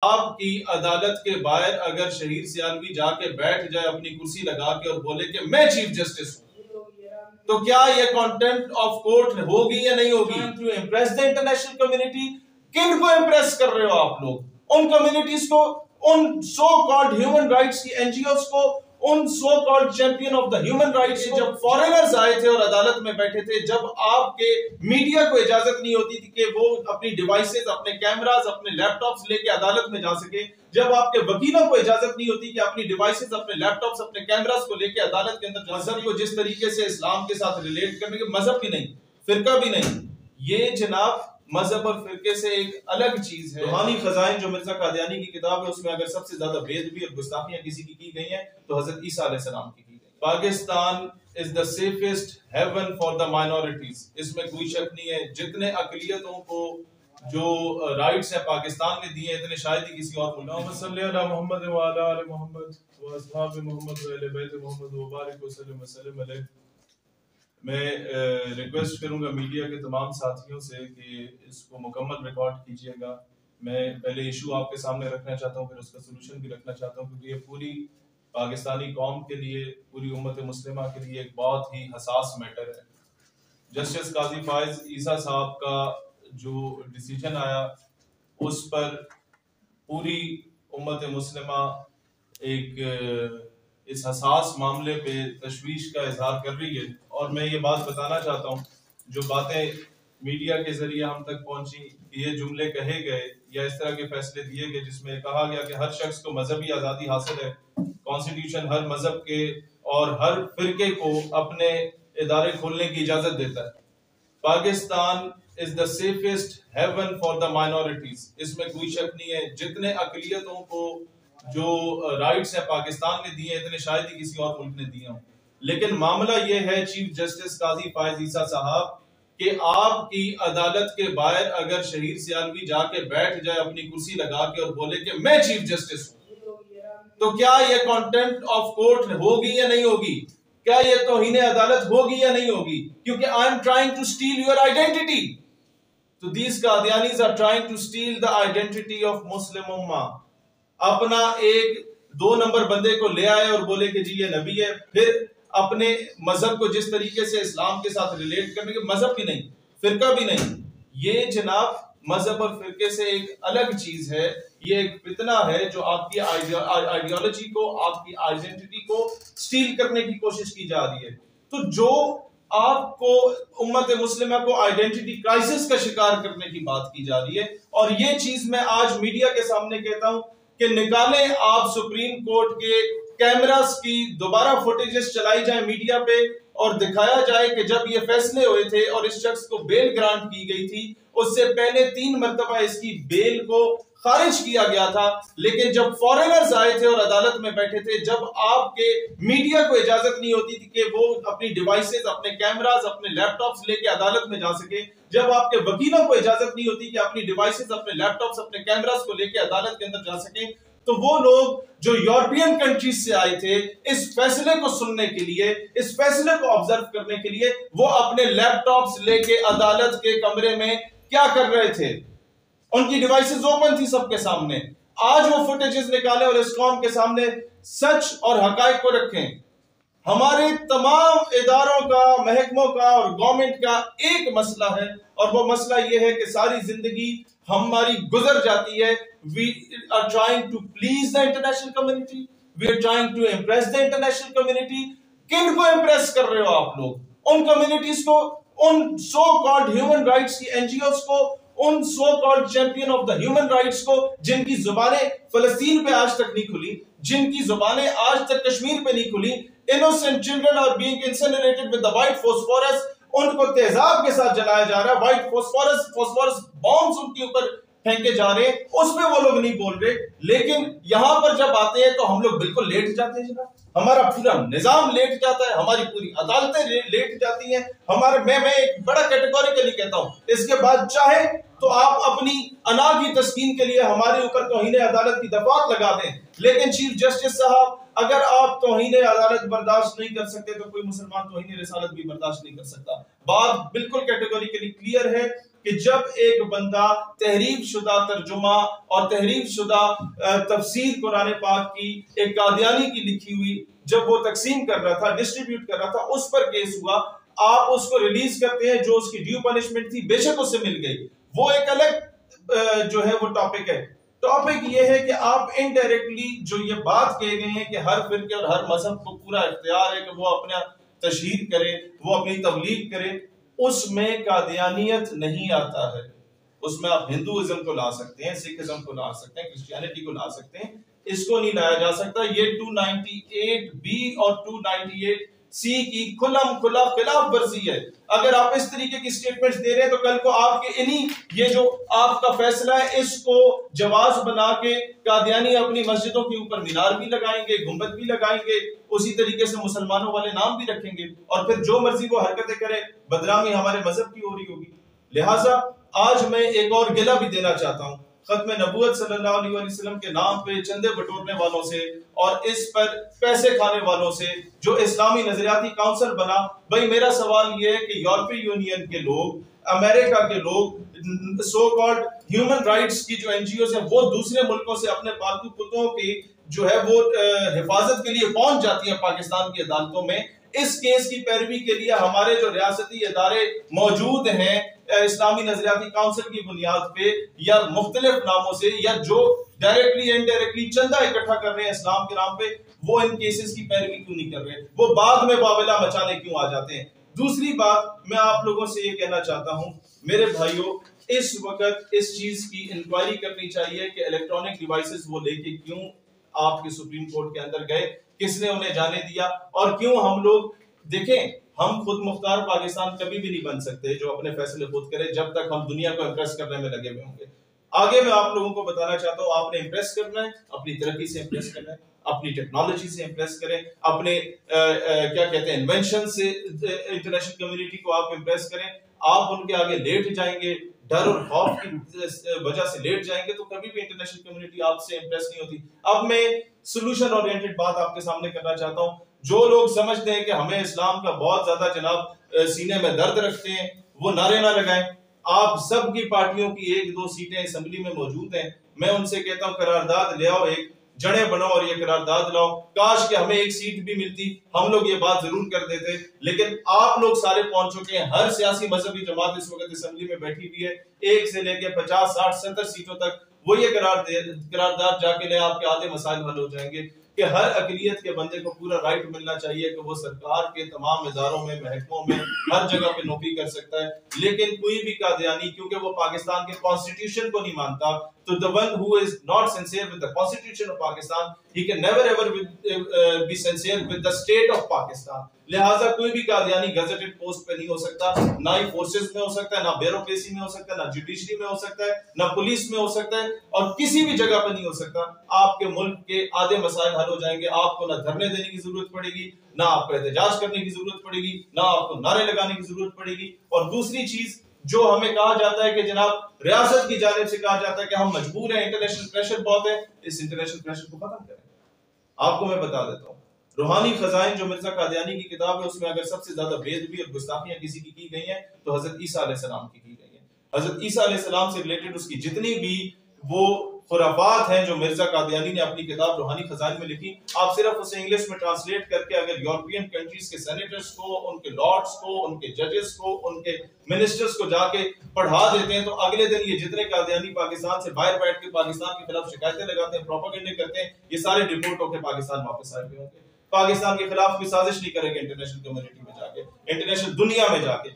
आपकी अदालत के बाहर अगर शहीद सियालवी जाके बैठ जाए अपनी कुर्सी लगा के और बोले कि मैं चीफ जस्टिस हूं, तो क्या ये कंटेंप्ट ऑफ कोर्ट होगी या नहीं होगी? To impress the international community. किन को इम्प्रेस कर रहे हो आप लोग? उन कम्युनिटीज को, उन सो कॉल्ड ह्यूमन राइट्स की एनजीओस को, उन so called champion of the human rights. जब फॉरेनर्स आए थे और अदालत में बैठे थे, जब आपके मीडिया को इजाजत नहीं होती थी कि वो अपनी डिवाइसेस, अपने कैमरास, अपने लैपटॉप्स लेके अदालत में जा सके, जब आपके वकीलों को इजाजत नहीं होती कि अपनी डिवाइसेस, अपने लैपटॉप्स, अपने कैमरास को लेके अदालत के अंदर, मजहब को जिस तरीके से इस्लाम के साथ रिलेट करने के, मजहब भी नहीं, फिरका भी नहीं, ये जनाब मजहब और फिरके से एक अलग चीज है। रूहानी खजाइन जो मिर्जा कादियानी की किताब है, उसमें अगर सबसे ज्यादा बेदबी और गुस्ताखियां किसी की गई हैं तो हजरत ईसा अलैहिस्सलाम की गई। Pakistan is the safest haven for the minorities, इसमें कोई शक नहीं है। जितने अकलियतों को जो राइट्स है पाकिस्तान ने दिए, इतने शायद ही किसी और मुल्क में। मैं रिक्वेस्ट करूंगा मीडिया के तमाम साथियों से कि इसको मुकम्मल रिकॉर्ड कीजिएगा। मैं पहले इशू आपके सामने रखना चाहता हूँ, फिर उसका सोल्यूशन भी रखना चाहता हूँ, क्योंकि ये पूरी पाकिस्तानी कौम के लिए, पूरी उम्मत मुस्लिमा के लिए एक बहुत ही हसास मैटर है। जस्टिस काजी फायज ईसा साहब का जो डिसीजन आया, उस पर पूरी उम्मत मुस्लिमा एक इस हसास मामले पे तशवीश का इजहार कर रही है। और मैं ये बात बताना चाहता हूँ, जो बातें मीडिया के जरिए हम तक पहुंची, ये जुमले कहे गए या इस तरह के फैसले दिए गए जिसमें कहा गया कि हर शख्स को मजहबी आज़ादी हासिल है, कॉन्स्टिट्यूशन हर मजहब के और हर फिरके को अपने इदारे खोलने की इजाजत देता है। Pakistan is the safest haven for the minorities, इसमें कोई शक नहीं है। जितने अकलियतों को जो राइट्स है पाकिस्तान ने दिए, इतने शायद ही किसी और मुल्क ने दिए हों। लेकिन मामला ये है चीफ जस्टिस काजी फायज ईसा साहब कि आपकी अदालत के बाहर अगर शहीद सियालवी जाके बैठ जाए अपनी कुर्सी लगा के और बोले कि मैं चीफ जस्टिस हूं, तो क्या ये कंटेम्प्ट ऑफ कोर्ट होगी या नहीं होगी? क्या ये तौहीन अदालत होगी या नहीं होगी? क्योंकि I am trying to steal your identity. तो these Qadianis are trying to steal the identity of Muslim उम्मा। अपना एक 2 नंबर बंदे को ले आए और बोले कि जी ये नबी है, फिर अपने मजहब को जिस तरीके से इस्लाम के साथ रिलेट करने के, मजहब भी नहीं, फिरका भी नहीं, ये जनाब मजहब और फिरके से एक अलग चीज है। ये एक फितना है जो आपकी आइडियोलॉजी को, आपकी आइडेंटिटी को स्टील करने की कोशिश की जा रही है। तो जो आपको उम्मत मुस्लिमा को आइडेंटिटी क्राइसिस का शिकार करने की बात की जा रही है, और ये चीज मैं आज मीडिया के सामने कहता हूं कि निकालें आप सुप्रीम कोर्ट के कैमरास की दोबारा फुटेजेस चलाई जाए मीडिया पे और दिखाया जाए कि जब ये फैसले हुए थे और इस शख्स को बेल ग्रांट की गई थी, उससे पहले 3 मरतबा इसकी बेल को खारिज किया गया था। लेकिन जब फॉरेनर्स आए थे और अदालत में बैठे थे, जब आपके मीडिया को इजाजत नहीं होती थी कि वो अपनी डिवाइसेस, अपने कैमरास, अपने लैपटॉप्स लेके अदालत में जा सके, जब आपके वकीलों को इजाजत नहीं होती कि अपनी डिवाइसेस, अपने लैपटॉप्स, अपने कैमरास को लेके अदालत के अंदर जा सके, तो वो लोग जो यूरोपियन कंट्रीज से आए थे इस फैसले को सुनने के लिए, इस फैसले को ऑब्जर्व करने के लिए, वो अपने लैपटॉप्स लेके अदालत के कमरे में क्या कर रहे थे? उनकी डिवाइसेस ओपन थी सबके सामने। आज वो फुटेजेस निकालें और इस कौम के सामने सच और हकायक को रखें। हमारे तमाम इदारों का, महकमों का और गवर्नमेंट का एक मसला है, और वो मसला ये है कि सारी जिंदगी हमारी गुजर जाती है। We are trying to please the international community. We are trying to impress the international community. किन को इम्प्रेस कर रहे हो आप लोग? उन कम्युनिटीज को, उन सो कॉल्ड ह्यूमन राइट्स की एनजीओस को, उन so called champion of the human rights को, जिनकी जुबानें फलस्तीन पे आज तक नहीं खुली, जिनकी जुबानें आज तक कश्मीर पे नहीं खुली। Innocent children are being incinerated with the white phosphorus. उनको तेजाब के साथ जलाया जा रहा है, व्हाइट फॉस्फोरस बॉम्ब्स उनके ऊपर फेंके जा रहे हैं, उसमें वो लोग नहीं बोल रहे। लेकिन यहां पर जब आते हैं तो हम लोग बिल्कुल लेट जाते हैं जनाब, हमारा पूरा निजाम लेट जाता है, हमारी पूरी अदालतें लेट जाती हैं। हमारे मैं एक बड़ा कैटेगोरिकली कहता हूं, इसके बाद चाहे तो आप अपनी अना की तस्कीन के लिए हमारे ऊपर तौहीन अदालत की दफात लगा दें, लेकिन चीफ जस्टिस साहब, अगर आप तौहीन अदालत बर्दाश्त नहीं कर सकते तो कोई मुसलमान तौहीन रिसालत भी बर्दाश्त नहीं कर सकता। बात बिल्कुल कैटेगोरिकली क्लियर है। कि जब एक बंदा तहरीफ शुदा तर्जुमा और तहरीफ शुदा तफसीर कुरान पाक की एक कादियानी की लिखी हुई जब वो तकसीम कर रहा था, डिस्ट्रीब्यूट कर रहा था, उस पर केस हुआ, आप उसको रिलीज करते हैं, जो उसकी ड्यू पनिशमेंट थी बेशक उससे मिल गई, वो एक अलग जो है वो टॉपिक है। टॉपिक ये है कि आप इनडायरेक्टली जो ये बात कहे गए हैं कि हर फिरके और हर मजहब को पूरा इख्तियार है कि वो अपना तशहीर करे, वो अपनी तबलीग करे, उसमें कादियानियत नहीं आता है। उसमें आप हिंदुइज्म को ला सकते हैं, सिखिज्म को ला सकते हैं, क्रिश्चियनिटी को ला सकते हैं, इसको नहीं लाया जा सकता। ये 298 बी और 298 सी की खुलम खुला खिलाफ वर्जी है। अगर आप इस तरीके की स्टेटमेंट्स दे रहे हैं तो कल को आपके इन्हीं ये जो आपका फैसला है इसको जवाज बना के कादियानी अपनी मस्जिदों के ऊपर मीनार भी लगाएंगे, गुंबद भी लगाएंगे, उसी तरीके से मुसलमानों वाले नाम भी रखेंगे और फिर जो मर्जी वो हरकतें करें, बदनामी हमारे मजहब की हो रही होगी। लिहाजा आज मैं एक और गिला भी देना चाहता हूं खत्म नबूवत सल्लल्लाहु अलैहि वसल्लम के नाम पे चंदे बटोरने वालों से और इस पर पैसे खाने वालों से जो इस्लामी नजरियाती काउंसिल बना। भाई मेरा सवाल ये है कि यूरोपीय यूनियन के लोग, अमेरिका के लोग, सो कॉल्ड ह्यूमन राइट्स की जो एनजीओ है वो दूसरे मुल्कों से अपने पालतू कुत्तों की जो है वो हिफाजत के लिए पहुंच जाती है पाकिस्तान की अदालतों में। इस केस की पैरवी के लिए हमारे जो रियासती इदारे मौजूद हैं इस्लामी नजरियाती काउंसिल की बुनियाद पे या मुख्तलिफ नामों से या जो डायरेक्टली इनडायरेक्टली चंदा इकट्ठा कर रहे हैं इस्लाम के नाम पे, वो इन केसेस की पैरवी क्यों नहीं कर रहे? वो बाद में बावला मचाने क्यों आ जाते हैं? दूसरी बात मैं आप लोगों से ये कहना चाहता हूं मेरे भाइयों, इस वक्त इस चीज की इंक्वायरी करनी चाहिए कि इलेक्ट्रॉनिक डिवाइसेस वो लेके क्यों आपके सुप्रीम कोर्ट के अंदर गए, किसने उन्हें जाने दिया और क्यों हम लोग देखें हम खुद मुख्तार पाकिस्तान कभी भी नहीं बन सकते जो अपने फैसले खुद करे जब तक हम दुनिया को इम्प्रेस करने में लगे हुए होंगे। आगे मैं आप लोगों को बताना चाहता हूं आपने इम्प्रेस करना है, अपनी तरक्की से इम्प्रेस करना है, अपनी टेक्नोलॉजी से इम्प्रेस करें, अपने क्या कहते हैं इन्वेंशन से इंटरनेशनल कम्युनिटी को आप इम्प्रेस करें। आप उनके आगे लेट जाएंगे, डर और खौफ की वजह से लेट जाएंगे तो कभी भी इंटरनेशनल कम्युनिटी आपसे इम्प्रेस नहीं होती। अब मैं सोल्यूशन ओरिएंटेड बात आपके सामने करना चाहता हूं। जो लोग समझते हैं कि हमें इस्लाम का बहुत ज्यादा जनाब सीने में दर्द रखते हैं वो नारे ना लगाएं। आप सब की पार्टियों की 1-2 सीटें असेंबली में मौजूद हैं, मैं उनसे कहता हूं करारदाद ले आओ, एक जड़े बनाओ और ये करारदाद लाओ। काश कि हमें एक सीट भी मिलती, हम लोग ये बात जरूर कर देते, लेकिन आप लोग सारे पहुंच चुके हैं। हर सियासी मजहबी जमात इस वक्त असेंबली में बैठी हुई है, 1 से लेकर 50, 60, 70 सीटों तक। वो ये करारदाद जाके ले आपके आधे मसाइल हल हो जाएंगे कि हर अकलियत के बंदे को पूरा राइट मिलना चाहिए कि वो सरकार के तमाम इदारों में, महकमों में, हर जगह पे नौकरी कर सकता है। लेकिन कोई भी कादियानी क्योंकि वो पाकिस्तान के कॉन्स्टिट्यूशन को नहीं मानता, तो the one who is not sincere with the constitution of Pakistan, he can never ever be sincere with the state of Pakistan. लिहाजा कोई भी कादियानी गजेटेड पोस्ट पे नहीं हो सकता, ना ही फोर्सेस में हो सकता है, ना ब्यूरोक्रेसी में हो सकता है, ना जुडिशरी में हो सकता है, ना पुलिस में हो सकता है और किसी भी जगह पे नहीं हो सकता। आपके मुल्क के आधे मसाइल हल हो जाएंगे। आपको ना धरने देने की जरूरत पड़ेगी, ना आपको एहतजाज करने की जरूरत पड़ेगी, ना आपको नारे लगाने की जरूरत पड़ेगी। और दूसरी चीज जो हमें कहा जाता है कि जनाब रियासत की जानिब से कहा जाता है कि हम मजबूर हैं, इंटरनेशनल प्रेशर बहुत है, इस इंटरनेशनल प्रेशर को खत्म करें। आपको मैं बता देता हूँ, रूहानी खजाइन जो मिर्जा कादियानी की किताब है उसमें अगर सबसे ज्यादा बेदबी और गुस्ताखियां किसी की गई हैं तो हजरत ईसा अलैहिस्सलाम की गई है। हजरत ईसा अलैहिस्सलाम से रिलेटेड उसकी जितनी भी वो खुराफात हैं जो मिर्जा कादियानी ने अपनी किताब रूहानी खजाइन में लिखी, आप सिर्फ उसे इंग्लिश में ट्रांसलेट करके अगर यूरोपियन कंट्रीज के सेनेटर्स को, उनके लॉर्ड्स को, उनके जजेस को, उनके मिनिस्टर्स को जाके पढ़ा देते हैं तो अगले दिन ये जितने कादियानी पाकिस्तान से बाहर बैठ के पाकिस्तान के खिलाफ शिकायतें लगाते हैं, प्रोपेगेंडे करते हैं, ये सारे डिपोर्ट होकर पाकिस्तान वापस आए हुए होंगे। पाकिस्तान के खिलाफ कोई साजिश नहीं करेंगे इंटरनेशनल कम्युनिटी में जाके, इंटरनेशनल दुनिया में जाके।